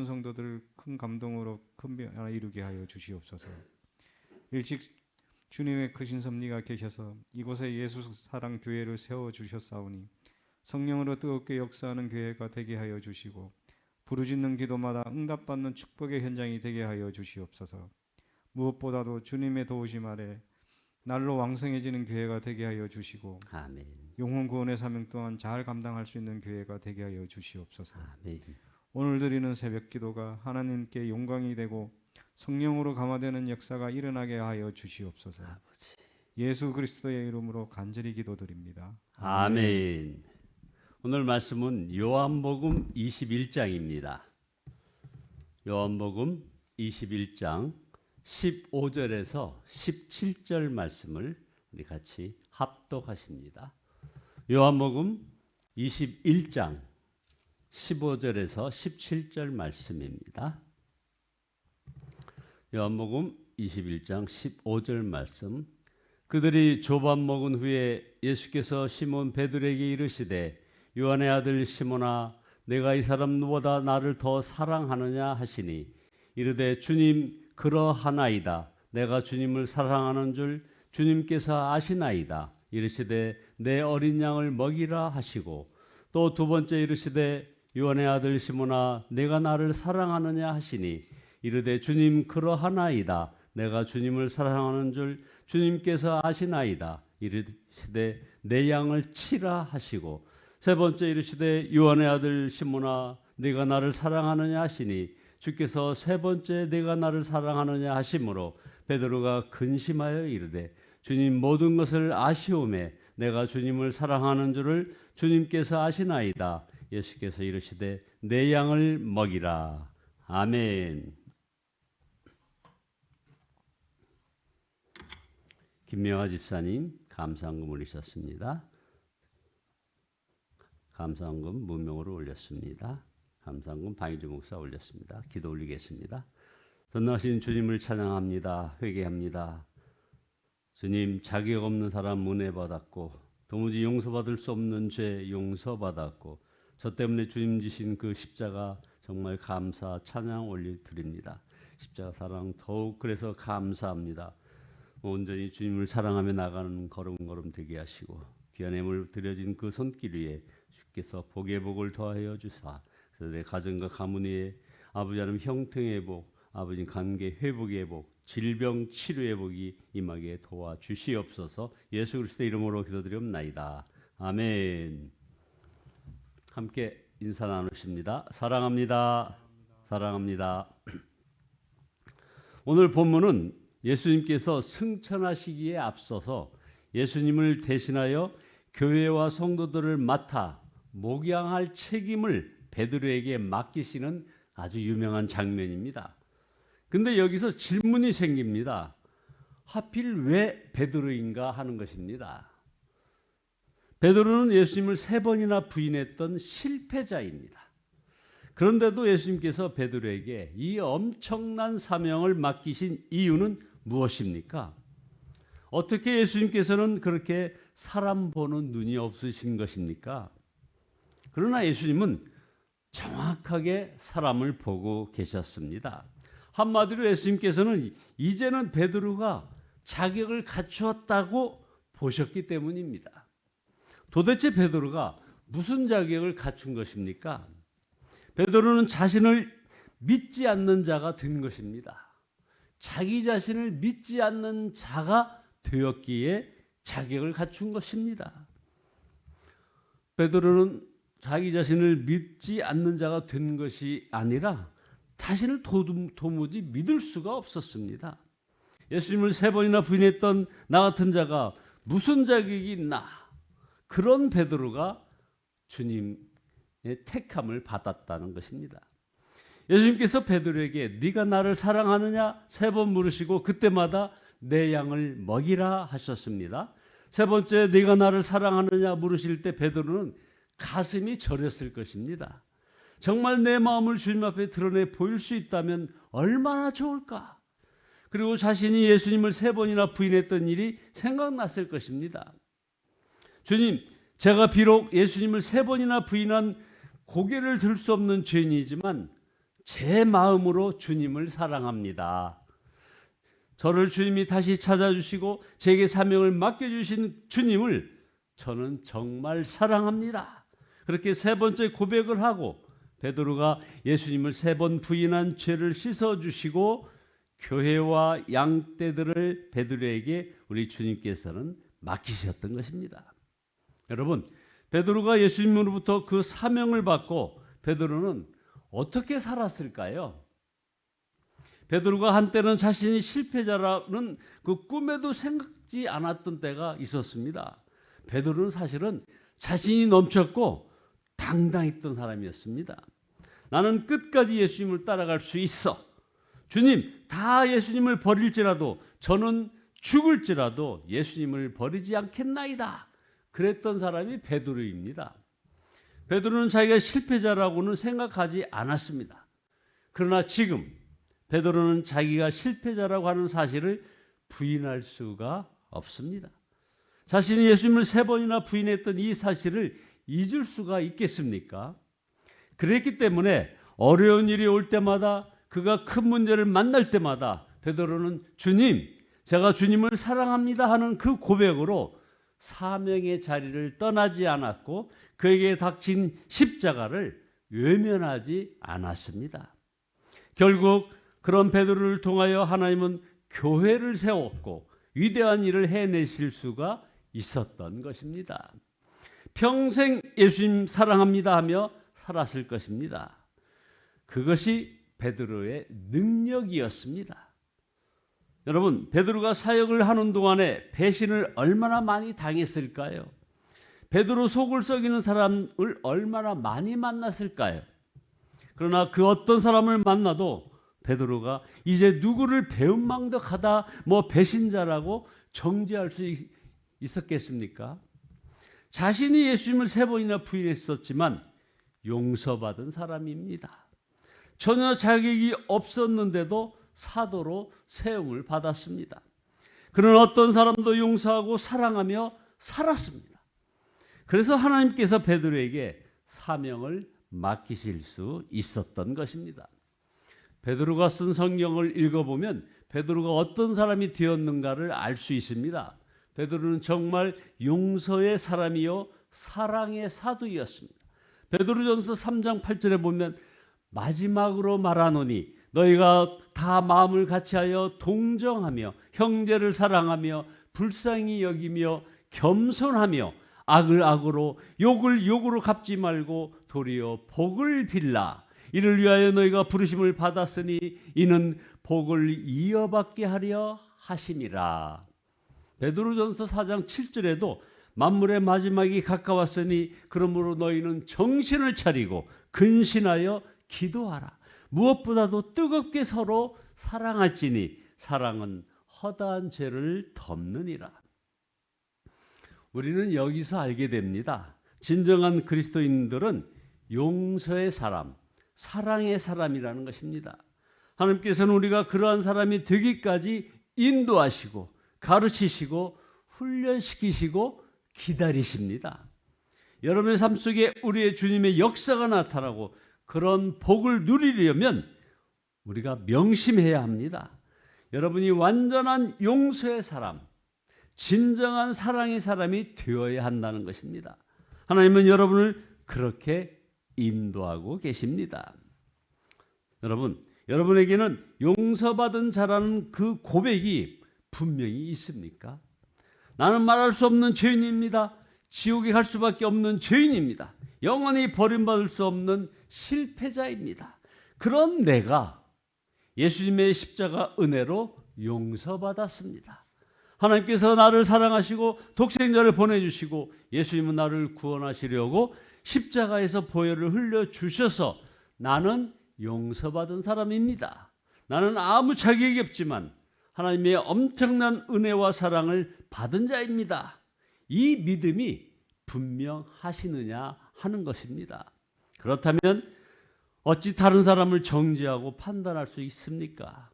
성도들 큰 감동으로 큰 변화 이루게 하여 주시옵소서. 일찍 주님의 크신 섭리가 계셔서 이곳에 예수 사랑 교회를 세워 주셨사오니 성령으로 뜨겁게 역사하는 교회가 되게 하여 주시고 부르짖는 기도마다 응답받는 축복의 현장이 되게 하여 주시옵소서. 무엇보다도 주님의 도우심 아래 날로 왕성해지는 교회가 되게 하여 주시고 아멘. 영혼 구원의 사명 또한 잘 감당할 수 있는 교회가 되게 하여 주시옵소서. 아멘. 오늘 드리는 새벽 기도가 하나님께 영광이 되고 성령으로 감화되는 역사가 일어나게 하여 주시옵소서. 아버지. 예수 그리스도의 이름으로 간절히 기도드립니다. 아멘. 오늘 말씀은 요한복음 21장입니다. 요한복음 21장 15절에서 17절 말씀을 우리 같이 합독하십니다. 요한복음 21장 15절에서 17절 말씀입니다. 요한복음 21장 15절 말씀. 그들이 조밥 먹은 후에 예수께서 시몬 베드로에게 이르시되 요한의 아들 시몬아 내가 이 사람 누보다 나를 더 사랑하느냐 하시니 이르되 주님 그러하나이다. 내가 주님을 사랑하는 줄 주님께서 아시나이다. 이르시되 내 어린 양을 먹이라 하시고 또 두 번째 이르시되 요한의 아들 시몬아 내가 나를 사랑하느냐 하시니 이르되 주님 그러하나이다. 내가 주님을 사랑하는 줄 주님께서 아시나이다. 이르시되 내 양을 치라 하시고 세 번째 이르시되 요한의 아들 시몬아 네가 나를 사랑하느냐 하시니 주께서 세 번째 내가 나를 사랑하느냐 하심으로 베드로가 근심하여 이르되 주님 모든 것을 아시오매 내가 주님을 사랑하는 줄을 주님께서 아시나이다. 예수께서 이르시되 내 양을 먹이라. 아멘. 김명아 집사님 감사헌금 올리셨습니다. 감사헌금 무명으로 올렸습니다. 감사헌금 방희주 목사 올렸습니다. 기도 올리겠습니다. 전능하신 주님을 찬양합니다. 회개합니다. 주님 자격 없는 사람 은혜 받았고 도무지 용서받을 수 없는 죄 용서받았고 저 때문에 주님 지신 그 십자가 정말 감사 찬양 올려드립니다. 십자가 사랑 더욱 그래서 감사합니다. 온전히 주님을 사랑하며 나가는 걸음걸음 되게 하시고 귀한 예물 드려진 그 손길 위에 주께서 복의 복을 더하여 주사 그들의 가정과 가문 위에 아버지 하나님 형통의 복, 아버지 관계 회복의 복, 질병 치료의 복이 임하게 도와주시옵소서. 예수 그리스도의 이름으로 기도드리옵나이다. 아멘. 함께 인사 나누십니다. 사랑합니다. 사랑합니다. 오늘 본문은 예수님께서 승천하시기에 앞서서 예수님을 대신하여 교회와 성도들을 맡아 목양할 책임을 베드로에게 맡기시는 아주 유명한 장면입니다. 근데 여기서 질문이 생깁니다. 하필 왜 베드로인가 하는 것입니다. 베드로는 예수님을 3번이나 부인했던 실패자입니다. 그런데도 예수님께서 베드로에게 이 엄청난 사명을 맡기신 이유는 무엇입니까? 어떻게 예수님께서는 그렇게 사람 보는 눈이 없으신 것입니까? 그러나 예수님은 정확하게 사람을 보고 계셨습니다. 한마디로 예수님께서는 이제는 베드로가 자격을 갖추었다고 보셨기 때문입니다. 도대체 베드로가 무슨 자격을 갖춘 것입니까? 베드로는 자신을 믿지 않는 자가 된 것입니다. 자기 자신을 믿지 않는 자가 되었기에 자격을 갖춘 것입니다. 베드로는 자기 자신을 믿지 않는 자가 된 것이 아니라 자신을 도무지 믿을 수가 없었습니다. 예수님을 3번이나 부인했던 나 같은 자가 무슨 자격이 있나? 그런 베드로가 주님의 택함을 받았다는 것입니다. 예수님께서 베드로에게 네가 나를 사랑하느냐 3번 물으시고 그때마다 내 양을 먹이라 하셨습니다. 3번째 네가 나를 사랑하느냐 물으실 때 베드로는 가슴이 저렸을 것입니다. 정말 내 마음을 주님 앞에 드러내 보일 수 있다면 얼마나 좋을까? 그리고 자신이 예수님을 3번이나 부인했던 일이 생각났을 것입니다. 주님, 제가 비록 예수님을 3번이나 부인한 고개를 들 수 없는 죄인이지만 제 마음으로 주님을 사랑합니다. 저를 주님이 다시 찾아주시고 제게 사명을 맡겨주신 주님을 저는 정말 사랑합니다. 그렇게 세 번째 고백을 하고 베드로가 예수님을 세 번 부인한 죄를 씻어주시고 교회와 양떼들을 베드로에게 우리 주님께서는 맡기셨던 것입니다. 여러분, 베드로가 예수님으로부터 그 사명을 받고 베드로는 어떻게 살았을까요? 베드로가 한때는 자신이 실패자라는 그 꿈에도 생각지 않았던 때가 있었습니다. 베드로는 사실은 자신이 넘쳤고 당당했던 사람이었습니다. 나는 끝까지 예수님을 따라갈 수 있어. 주님, 다 예수님을 버릴지라도 저는 죽을지라도 예수님을 버리지 않겠나이다. 그랬던 사람이 베드로입니다. 베드로는 자기가 실패자라고는 생각하지 않았습니다. 그러나 지금 베드로는 자기가 실패자라고 하는 사실을 부인할 수가 없습니다. 자신이 예수님을 세 번이나 부인했던 이 사실을 잊을 수가 있겠습니까? 그랬기 때문에 어려운 일이 올 때마다 그가 큰 문제를 만날 때마다 베드로는 주님, 제가 주님을 사랑합니다 하는 그 고백으로 사명의 자리를 떠나지 않았고 그에게 닥친 십자가를 외면하지 않았습니다. 결국 그런 베드로를 통하여 하나님은 교회를 세웠고 위대한 일을 해내실 수가 있었던 것입니다. 평생 예수님 사랑합니다 하며 살았을 것입니다. 그것이 베드로의 능력이었습니다. 여러분, 베드로가 사역을 하는 동안에 배신을 얼마나 많이 당했을까요? 베드로 속을 썩이는 사람을 얼마나 많이 만났을까요? 그러나 그 어떤 사람을 만나도 베드로가 이제 누구를 배은망덕하다 배신자라고 정죄할 수 있었겠습니까? 자신이 예수님을 세 번이나 부인했었지만 용서받은 사람입니다. 전혀 자격이 없었는데도 사도로 세움을 받았습니다. 그런 어떤 사람도 용서하고 사랑하며 살았습니다. 그래서 하나님께서 베드로에게 사명을 맡기실 수 있었던 것입니다. 베드로가 쓴 성경을 읽어보면 베드로가 어떤 사람이 되었는가를 알 수 있습니다. 베드로는 정말 용서의 사람이요 사랑의 사도였습니다. 베드로전서 3장 8절에 보면 마지막으로 말하노니 너희가 다 마음을 같이하여 동정하며 형제를 사랑하며 불쌍히 여기며 겸손하며 악을 악으로 욕을 욕으로 갚지 말고 도리어 복을 빌라. 이를 위하여 너희가 부르심을 받았으니 이는 복을 이어받게 하려 하심이라. 베드로전서 4장 7절에도 만물의 마지막이 가까웠으니 그러므로 너희는 정신을 차리고 근신하여 기도하라. 무엇보다도 뜨겁게 서로 사랑할지니 사랑은 허다한 죄를 덮느니라. 우리는 여기서 알게 됩니다. 진정한 그리스도인들은 용서의 사람, 사랑의 사람이라는 것입니다. 하나님께서는 우리가 그러한 사람이 되기까지 인도하시고 가르치시고 훈련시키시고 기다리십니다. 여러분의 삶 속에 우리의 주님의 역사가 나타나고 그런 복을 누리려면 우리가 명심해야 합니다. 여러분이 완전한 용서의 사람, 진정한 사랑의 사람이 되어야 한다는 것입니다. 하나님은 여러분을 그렇게 인도하고 계십니다. 여러분, 여러분에게는 용서받은 자라는 그 고백이 분명히 있습니까? 나는 말할 수 없는 죄인입니다. 지옥에 갈 수밖에 없는 죄인입니다. 영원히 버림받을 수 없는 실패자입니다. 그런 내가 예수님의 십자가 은혜로 용서받았습니다. 하나님께서 나를 사랑하시고 독생자를 보내주시고 예수님은 나를 구원하시려고 십자가에서 보혈을 흘려주셔서 나는 용서받은 사람입니다. 나는 아무 자격이 없지만 하나님의 엄청난 은혜와 사랑을 받은 자입니다. 이 믿음이 분명하시느냐 하는 것입니다. 그렇다면 어찌 다른 사람을 정죄하고 판단할 수 있습니까?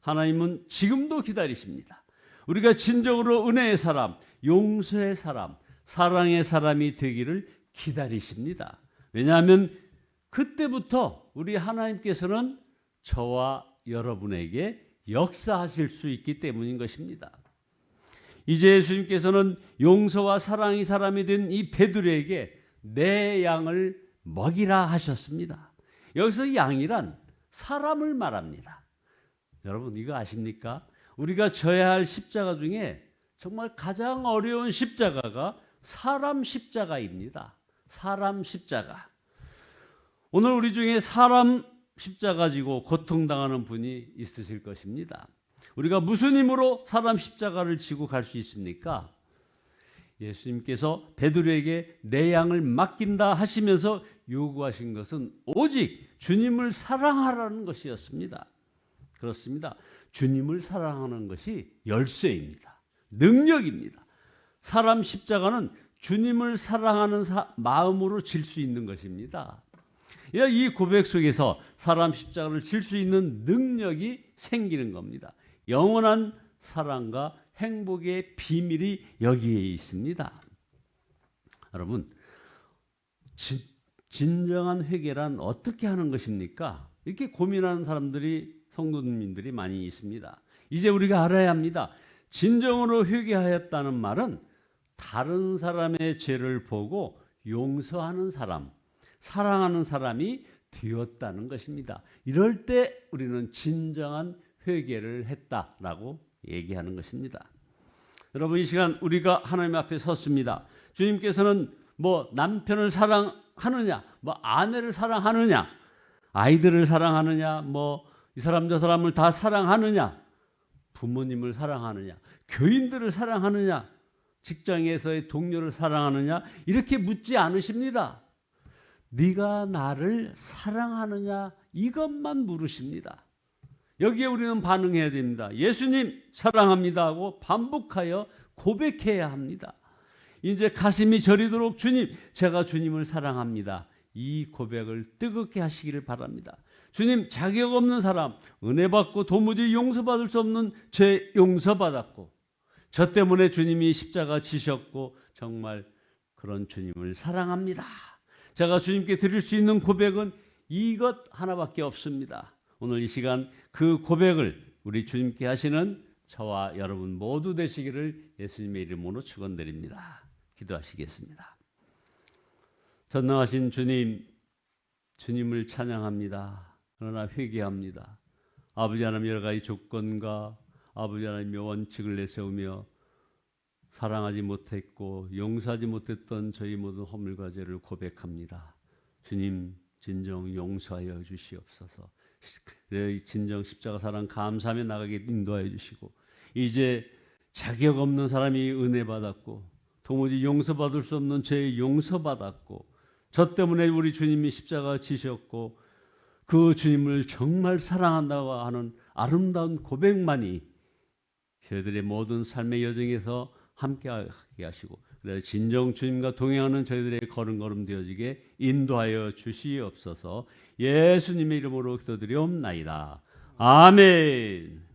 하나님은 지금도 기다리십니다. 우리가 진정으로 은혜의 사람, 용서의 사람, 사랑의 사람이 되기를 기다리십니다. 왜냐하면 그때부터 우리 하나님께서는 저와 여러분에게 역사하실 수 있기 때문인 것입니다. 이제 예수님께서는 용서와 사랑이 사람이 된 이 베드로에게 내 양을 먹이라 하셨습니다. 여기서 양이란 사람을 말합니다. 여러분 이거 아십니까? 우리가 져야 할 십자가 중에 정말 가장 어려운 십자가가 사람 십자가입니다. 사람 십자가. 오늘 우리 중에 사람 십자가 지고 고통당하는 분이 있으실 것입니다. 우리가 무슨 힘으로 사람 십자가를 지고 갈 수 있습니까? 예수님께서 베드로에게 내 양을 맡긴다 하시면서 요구하신 것은 오직 주님을 사랑하라는 것이었습니다. 그렇습니다. 주님을 사랑하는 것이 열쇠입니다. 능력입니다. 사람 십자가는 주님을 사랑하는 마음으로 질 수 있는 것입니다. 이 고백 속에서 사람 십자가를 질 수 있는 능력이 생기는 겁니다. 영원한 사랑과 행복의 비밀이 여기에 있습니다. 여러분, 진정한 회개란 어떻게 하는 것입니까? 이렇게 고민하는 사람들이 성도님들이 많이 있습니다. 이제 우리가 알아야 합니다. 진정으로 회개하였다는 말은 다른 사람의 죄를 보고 용서하는 사람, 사랑하는 사람이 되었다는 것입니다. 이럴 때 우리는 진정한 회개를 했다라고 얘기하는 것입니다. 여러분 이 시간 우리가 하나님 앞에 섰습니다. 주님께서는 남편을 사랑하느냐, 아내를 사랑하느냐, 아이들을 사랑하느냐, 이 사람 저 사람을 다 사랑하느냐, 부모님을 사랑하느냐, 교인들을 사랑하느냐, 직장에서의 동료를 사랑하느냐 이렇게 묻지 않으십니다. 네가 나를 사랑하느냐 이것만 물으십니다. 여기에 우리는 반응해야 됩니다. 예수님 사랑합니다 하고 반복하여 고백해야 합니다. 이제 가슴이 저리도록 주님, 제가 주님을 사랑합니다. 이 고백을 뜨겁게 하시기를 바랍니다. 주님, 자격 없는 사람, 은혜 받고 도무지 용서받을 수 없는 죄 용서받았고 저 때문에 주님이 십자가 지셨고 정말 그런 주님을 사랑합니다. 제가 주님께 드릴 수 있는 고백은 이것 하나밖에 없습니다. 오늘 이 시간 그 고백을 우리 주님께 하시는 저와 여러분 모두 되시기를 예수님의 이름으로 축원드립니다. 기도하시겠습니다. 전능하신 주님, 주님을 찬양합니다. 그러나 회개합니다. 아버지 하나님 여러 가지 조건과 아버지 하나님의 원칙을 내세우며 사랑하지 못했고 용서하지 못했던 저희 모든 허물과 죄를 고백합니다. 주님 진정 용서하여 주시옵소서. 진정 십자가 사랑 감사하며 나가게 인도하여 주시고 이제 자격 없는 사람이 은혜 받았고 도무지 용서받을 수 없는 죄 용서받았고 저 때문에 우리 주님이 십자가 지셨고 그 주님을 정말 사랑한다고 하는 아름다운 고백만이 저희들의 모든 삶의 여정에서 함께하게 하시고 그래서 진정 주님과 동행하는 저희들의 걸음걸음 되어지게 인도하여 주시옵소서. 예수님의 이름으로 기도드리옵나이다. 아멘.